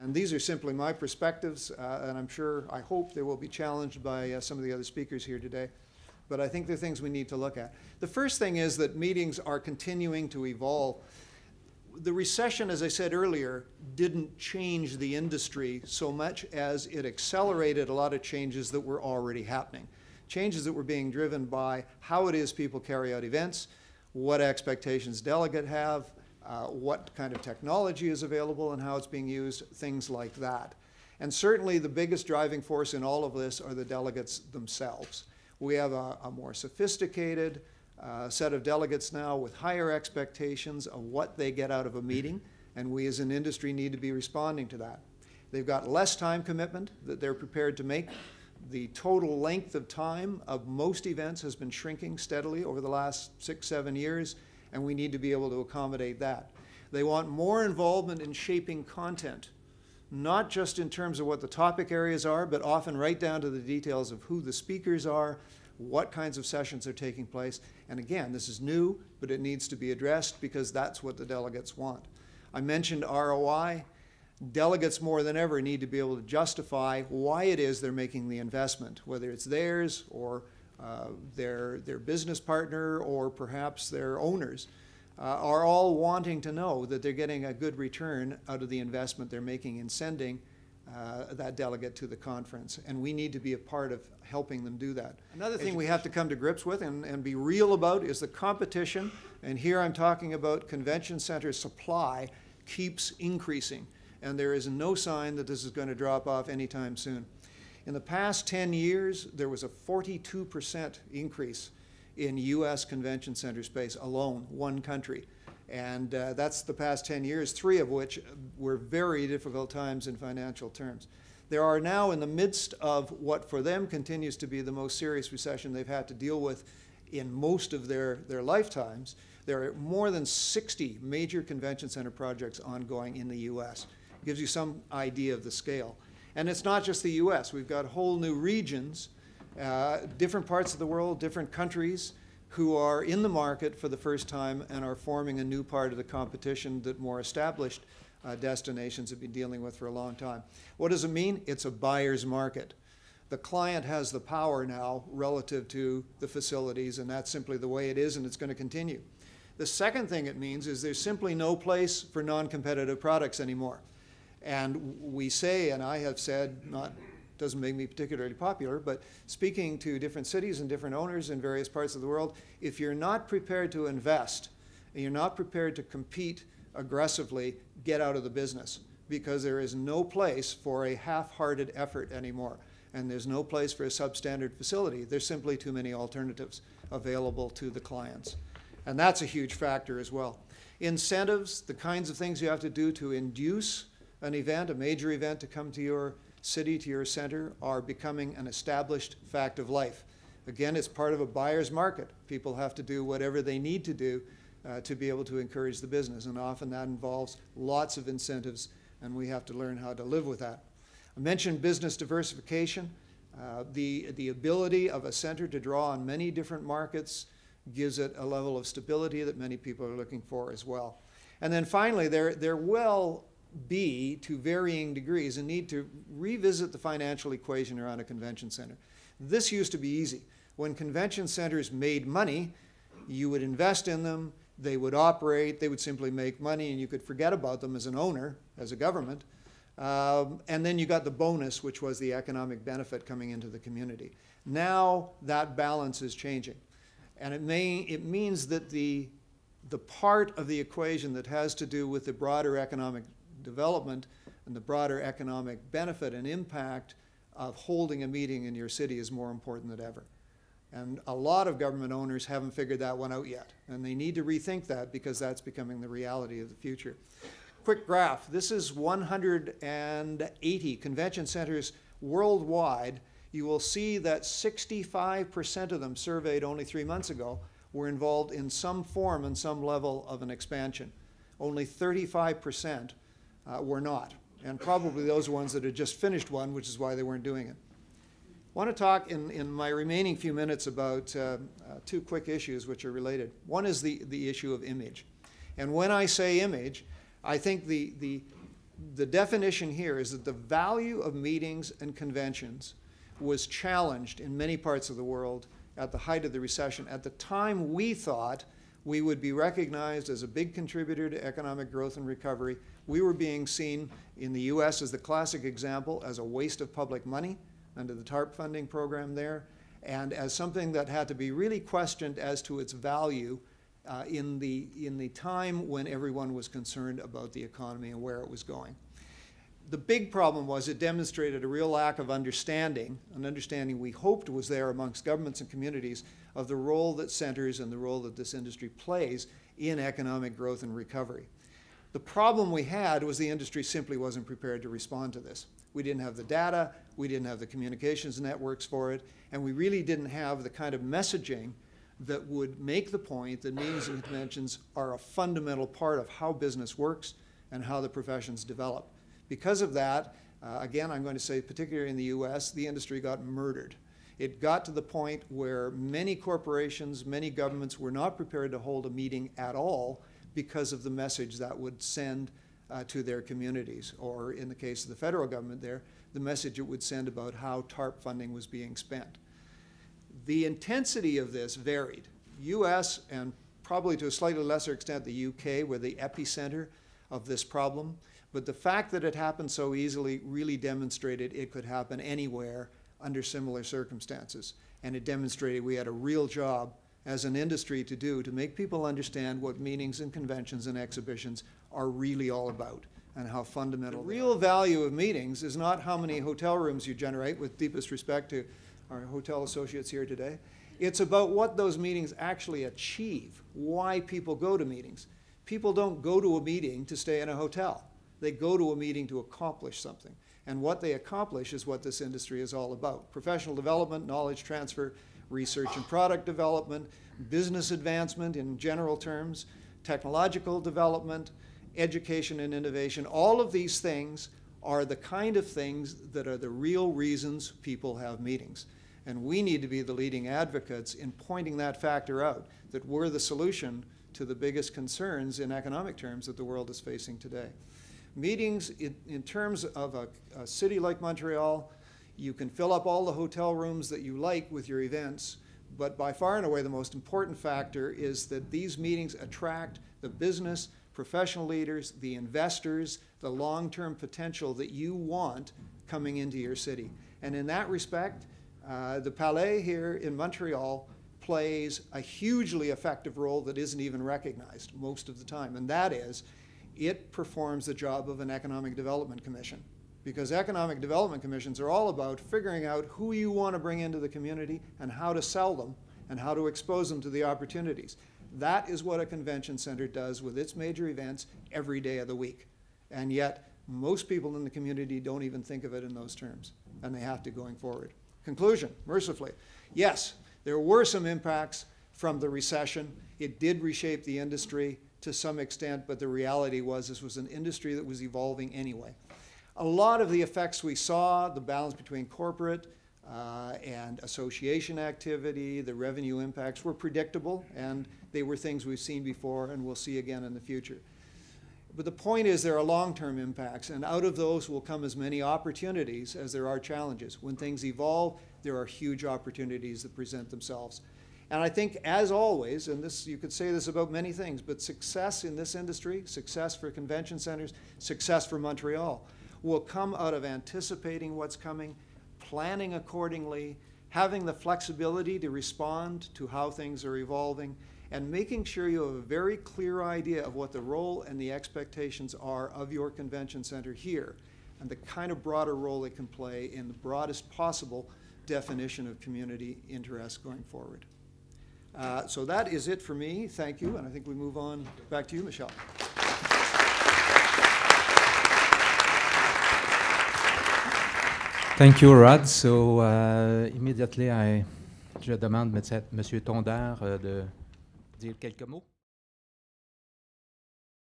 And these are simply my perspectives, and I'm sure, I hope they will be challenged by some of the other speakers here today. But I think they're things we need to look at. The first thing is that meetings are continuing to evolve. The recession, as I said earlier, didn't change the industry so much as it accelerated a lot of changes that were already happening. Changes that were being driven by how it is people carry out events, what expectations delegates have, what kind of technology is available and how it's being used, things like that. And certainly the biggest driving force in all of this are the delegates themselves. We have a more sophisticated set of delegates now with higher expectations of what they get out of a meeting, and we as an industry need to be responding to that. They've got less time commitment that they're prepared to make. The total length of time of most events has been shrinking steadily over the last 6, 7 years, and we need to be able to accommodate that. They want more involvement in shaping content, not just in terms of what the topic areas are, but often right down to the details of who the speakers are, what kinds of sessions are taking place. And again, this is new, but it needs to be addressed because that's what the delegates want. I mentioned ROI. Delegates more than ever need to be able to justify why it is they're making the investment, whether it's theirs or their business partner or perhaps their owners, are all wanting to know that they're getting a good return out of the investment they're making in sending that delegate to the conference. And we need to be a part of helping them do that. Another thing we have to come to grips with and be real about is the competition. And here I'm talking about convention center supply keeps increasing. And there is no sign that this is going to drop off anytime soon. In the past 10 years, there was a 42% increase in U.S. convention center space alone, one country. And that's the past 10 years, 3 of which were very difficult times in financial terms. There are now in the midst of what for them continues to be the most serious recession they've had to deal with in most of their lifetimes. There are more than 60 major convention center projects ongoing in the U.S. Gives you some idea of the scale. And it's not just the U.S. We've got whole new regions, different parts of the world, different countries who are in the market for the first time and are forming a new part of the competition that more established destinations have been dealing with for a long time. What does it mean? It's a buyer's market. The client has the power now relative to the facilities, and that's simply the way it is, and it's going to continue. The second thing it means is there's simply no place for non-competitive products anymore. And we say, and I have said, doesn't make me particularly popular, but speaking to different cities and different owners in various parts of the world, if you're not prepared to invest and you're not prepared to compete aggressively, get out of the business, because there is no place for a half-hearted effort anymore. And there's no place for a substandard facility. There's simply too many alternatives available to the clients. And that's a huge factor as well. Incentives, the kinds of things you have to do to induce an event, a major event, to come to your city, to your center, are becoming an established fact of life. Again, it's part of a buyer's market. People have to do whatever they need to do to be able to encourage the business, and often that involves lots of incentives, and we have to learn how to live with that. I mentioned business diversification. The ability of a center to draw on many different markets gives it a level of stability that many people are looking for as well. And then finally, there will be, to varying degrees, a need to revisit the financial equation around a convention center. This used to be easy. When convention centers made money, you would invest in them, they would operate, they would simply make money, and you could forget about them as an owner, as a government. And then you got the bonus, which was the economic benefit coming into the community. Now that balance is changing. And it means that the part of the equation that has to do with the broader economic development and the broader economic benefit and impact of holding a meeting in your city is more important than ever. And a lot of government owners haven't figured that one out yet. And they need to rethink that because that's becoming the reality of the future. Quick graph. This is 180 convention centers worldwide. You will see that 65% of them surveyed only 3 months ago were involved in some form and some level of an expansion. Only 35% were not. And probably those ones that had just finished one, which is why they weren't doing it. I want to talk in my remaining few minutes about 2 quick issues which are related. One is the issue of image. And when I say image, I think the the definition here is that the value of meetings and conventions was challenged in many parts of the world at the height of the recession. At the time, we thought we would be recognized as a big contributor to economic growth and recovery. We were being seen in the US as the classic example as a waste of public money under the TARP funding program there, and as something that had to be really questioned as to its value in the time when everyone was concerned about the economy and where it was going. The big problem was it demonstrated a real lack of understanding, an understanding we hoped was there amongst governments and communities, of the role that centers and the role that this industry plays in economic growth and recovery. The problem we had was the industry simply wasn't prepared to respond to this. We didn't have the data, we didn't have the communications networks for it, and we really didn't have the kind of messaging that would make the point that meetings and conventions are a fundamental part of how business works and how the professions develop. Because of that, again, I'm going to say particularly in the US, the industry got murdered. It got to the point where many corporations, many governments were not prepared to hold a meeting at all because of the message that would send to their communities, or in the case of the federal government there, the message it would send about how TARP funding was being spent. The intensity of this varied. US and probably to a slightly lesser extent the UK were the epicenter of this problem. But the fact that it happened so easily really demonstrated it could happen anywhere under similar circumstances. And it demonstrated we had a real job as an industry to do to make people understand what meetings and conventions and exhibitions are really all about and how fundamental. The real value of meetings is not how many hotel rooms you generate, with deepest respect to our hotel associates here today. It's about what those meetings actually achieve, why people go to meetings. People don't go to a meeting to stay in a hotel. They go to a meeting to accomplish something. And what they accomplish is what this industry is all about. Professional development, knowledge transfer, research and product development, business advancement in general terms, technological development, education and innovation. All of these things are the kind of things that are the real reasons people have meetings. And we need to be the leading advocates in pointing that factor out, that we're the solution to the biggest concerns in economic terms that the world is facing today. Meetings, in terms of a city like Montreal, you can fill up all the hotel rooms that you like with your events, but by far and away the most important factor is that these meetings attract the business, professional leaders, the investors, the long-term potential that you want coming into your city. And in that respect, the Palais here in Montreal plays a hugely effective role that isn't even recognized most of the time, and that is it performs the job of an economic development commission. Because economic development commissions are all about figuring out who you want to bring into the community and how to sell them and how to expose them to the opportunities. That is what a convention center does with its major events every day of the week. And yet, most people in the community don't even think of it in those terms, and they have to going forward. Conclusion, mercifully, yes, there were some impacts from the recession. It did reshape the industry to some extent, but the reality was this was an industry that was evolving anyway. A lot of the effects we saw, the balance between corporate and association activity, the revenue impacts were predictable, and they were things we've seen before and we'll see again in the future. But the point is there are long-term impacts, and out of those will come as many opportunities as there are challenges. When things evolve, there are huge opportunities that present themselves. And I think, as always, and this, you could say this about many things, but success in this industry, success for convention centers, success for Montreal, will come out of anticipating what's coming, planning accordingly, having the flexibility to respond to how things are evolving, and making sure you have a very clear idea of what the role and the expectations are of your convention center here, and the kind of broader role it can play in the broadest possible definition of community interest going forward. So that is it for me. Thank you, and I think we move on back to you, Michel. Thank you, Rod. So immediately, je demande M. Tondeur de dire quelques mots.